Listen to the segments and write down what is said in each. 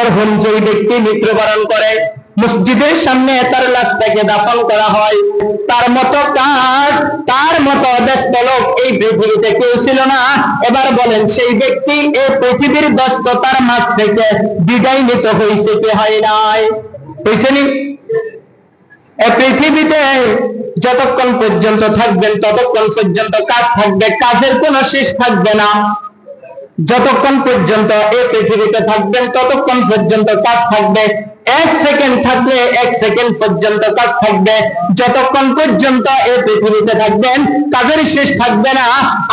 মরহুম যেই ব্যক্তি মৃত্যুবরণ করে মসজিদের সামনে তার লাশটাকে দাফন করা হয়, তার মতো কাজ, তার মতো ব্যস্ত লোক এই পৃথিবীতে কেউ ছিল না। এবার বলেন সেই ব্যক্তি এই পৃথিবীর ব্যস্ততার মাঝ থেকে বিদায় নিতে হয়েছে কি হয় নাই? হয়েছে নি? পৃথিবীতে যতক্ষণ পর্যন্ত থাকবেন ততক্ষণ পর্যন্ত কাজ থাকবে, কাজের কোনো শেষ থাকবে না। যতক্ষণ পর্যন্ত এই পৃথিবীতে থাকবেন ততক্ষণ পর্যন্ত কাজ থাকবে। এক সেকেন্ড থাকলে এক সেকেন্ড পর্যন্ত কাজ থাকবে। যতক্ষণ পর্যন্ত এই পৃথিবীতে থাকবেন কাজের শেষ থাকবে না।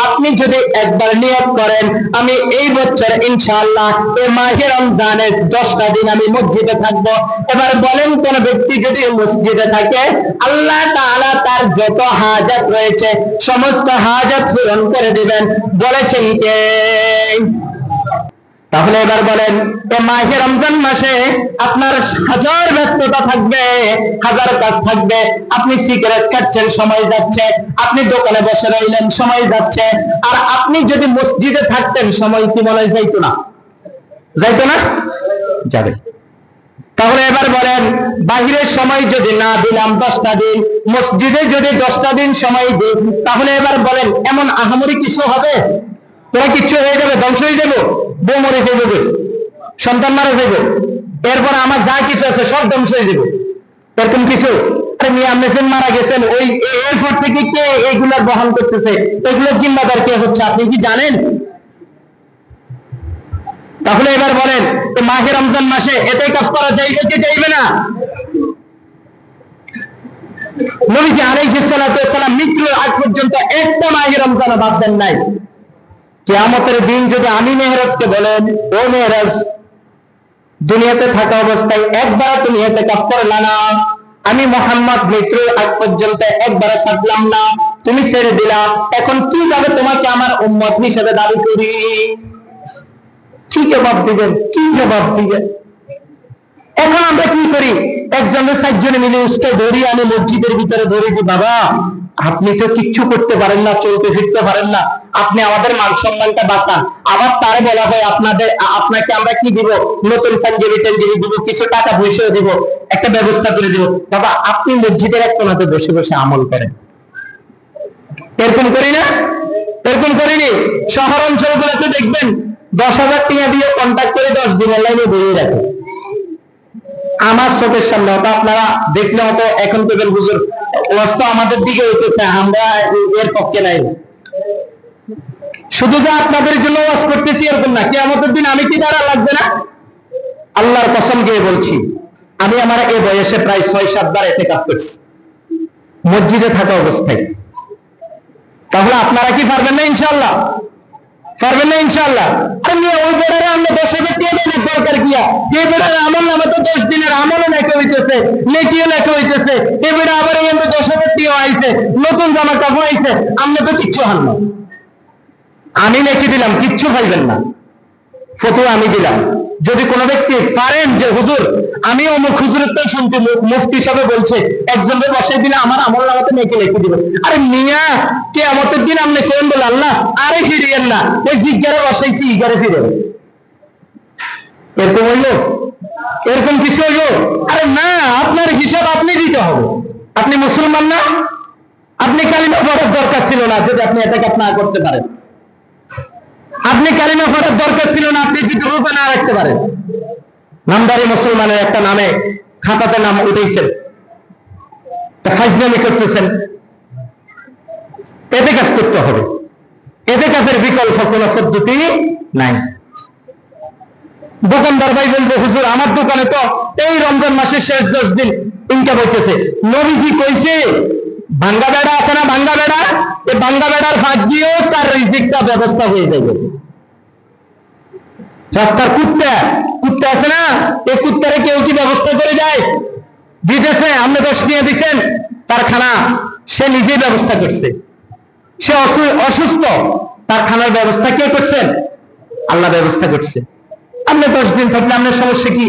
আপনি যদি একবার নিয়ত করেন আমি এই বছর ইনশাআল্লাহ এই মাহে রমজানের 10টা দিন আমি মসজিদে থাকব, এবার বলেন কোন ব্যক্তি যদি মসজিদে থাকে আল্লাহ তাআলা তার যত হাজাত রয়েছে সমস্ত হাজাত পূরণ করে দিবেন, বলেছেন কে? তাহলে এবার বলেন এই মাহে রমজান মাসে আপনার হাজার ব্যস্ততা থাকবে, হাজার কাজ থাকবে। আপনি সিগারেট খাচ্ছেন, সময় যাচ্ছে। আপনি দোকানে বসে রইলেন, সময় যাচ্ছে। আর আপনি যদি মসজিদে থাকতেন সময় কি মনে হয় যাইতো না? যাইতো না? যাবে। তাহলে এবার বলেন বাহিরের সময় যদি না দিলাম 10টা দিন, মসজিদে যদি 10টা দিন সময় দিই, তাহলে এবার বলেন এমন আহামরি কিছু হবে? তোরা কিচ্ছু হয়ে যাবে, ধ্বংস হয়ে যাবো, বউ মরে যাবে, সন্তান মারা যাবে, এরপর আমার যা কিছু আছে সব ধ্বংস হয়ে যাবে, এরকম কিছু? আপনি মারা গেছেন, ওই এরপর থেকে কে এইগুলা বহন করতেছে? এগুলোর জিম্মাদার কে হচ্ছে আপনি কি জানেন? তাহলে এবার বলেন মাহে রমজান মাসে এটাই কাজ করা যাইবে কি যাইবে না? নবীজি আলাইহিস সালাতু ওয়াস সালাম মৃত্যুর আগ পর্যন্ত একটা মাহে রমজান বাদ দেন নাই। কিয়ামতের দিন যদি আমি মেহরাজকে বলেন ও মেহরাজ, দুনিয়াতে থাকা অবস্থায় একবার তুমি এতে কাজ করলা না, আমি মুহাম্মদ মৃত্যুর আগ পর্যন্ত একবার ছাড়লাম না, তুমি ছেড়ে দিলা, এখন কিভাবে তোমাকে আমার উম্মত হিসেবে দাবি করি? কি জবাব দিবেন? কি জবাব দিবেন? এখন আমরা কি করি? একজনের 4 মিলে উস্কে ধরি, আমি মসজিদের ভিতরে ধরে দিই, বাবা আপনি তো কিচ্ছু করতে পারেন না, চলতে ফিরতে পারেন না, আপনি আমাদের মান সম্মানটা বাঁচান। আবার তারে বলা হয় আপনাকে আমরা কি দিব? নতুন পাঞ্জাবি টাঞ্জাবি দিব, কিছু টাকা পয়সাও দিব, একটা ব্যবস্থা করে দিব। বাবা আপনি মসজিদের এক কোণাতে বসে বসে আমল করেন। এরকম করি না? এরকম করিনি? শহর অঞ্চলগুলোতে দেখবেন 10,000 টাকা দিয়ে কন্ট্যাক্ট করে 10 দিনের লাইনে বেরিয়ে রাখে। আমার চোখের সামনে, ওটা আপনারা দেখলে হয়তো এখন পেবেন হুজুর ওয়াজ তো আমাদের দিকে হইতেছে, আমরা এর পক্ষে নাই। শুধু যে আপনাদের জন্য ওয়াজ করতেছি এরকম না, কিয়ামতের দিন আমি কি দ্বারা লাগবে না? আল্লাহর কসম দিয়ে বলছি, আমি আমার এই বয়সে প্রায় 6-7 বার ইতিকাফ করছি মসজিদে থাকা অবস্থায়। তাহলে আপনারা কি পারবেন না ইনশাআল্লাহ? পারবেন না ইনশাআল্লাহ? আমি ওই বেড়ারে আমরা 10,000 টাকা দেওয়ার দরকার কিয়া? যে বেড়ারে আমল নামে তো 10 দিনের আমলও লেখা হইতেছে, নেকিও লেখা হইতেছে, এই বেড়া আবার কিন্তু 10,000 টাকা আইছে, নতুন জামা কাপড় আইছে, আমরা তো কিচ্ছু হান না। আমি লিখে দিলাম, কিচ্ছু পাইবেন না, ফতোয়া আমি দিলাম। যদি কোনো ব্যক্তি পারেন যে হুজুর আমি অমুক হুজুরের তো শুনতে মুফতি সাহেব বলছে, একজনের বসাই দিলে আমার আমল নামাতে নেকি লিখে দিবে। আরে মিয়া কিয়ামতের দিন আপনি কোন বলে আল্লাহ আরে ফিরিয়েন না, ওই জিজ্ঞারে বসাইছি ইগারে ফিরেন। এরকম হইলো? এরকম কিছু হইলো? আরে না, আপনার হিসাব আপনি দিতে হবে। আপনি মুসলমান না? আপনি কালিমা পড়ার দরকার ছিল না যদি আপনি এটাকে না করতে পারেন। আপনি কালিমা পড়ার দরকার ছিল না, আপনি যদি রোজা না রাখতে পারেন। নামদারি মুসলমানের একটা নামে খাতাতে নাম উঠেছেন, ফাজলামি করতেছেন, এতে কাজ করতে হবে। এতে কাজের বিকল্প কোন পদ্ধতি নাই। দোকানদার ভাই বলবো হুজুর আমার দোকানে তো এই রমজান মাসের শেষ 10 দিন ইনকাম হইতেছে, নবীজি কইছে ভাঙ্গা বেড়া আছে না, ভাঙ্গা বেড়া, এই ভাঙ্গা বেড়ার ফাঁক দিয়েও তার রিজিকটা ব্যবস্থা হয়ে যাবে। রাস্তার কুত্তা কুত্তা আছে না, এই কুত্তারে কেউ কি ব্যবস্থা করে যায়? দিতেছে, আপনি 10 নিয়ে দিচ্ছেন, তার খানা সে নিজেই ব্যবস্থা করছে। সে অসুস্থ, তার খানার ব্যবস্থা কে করছেন? আল্লাহ ব্যবস্থা করছে। আপনি 10 দিন থাকলে আপনার সমস্যা কি?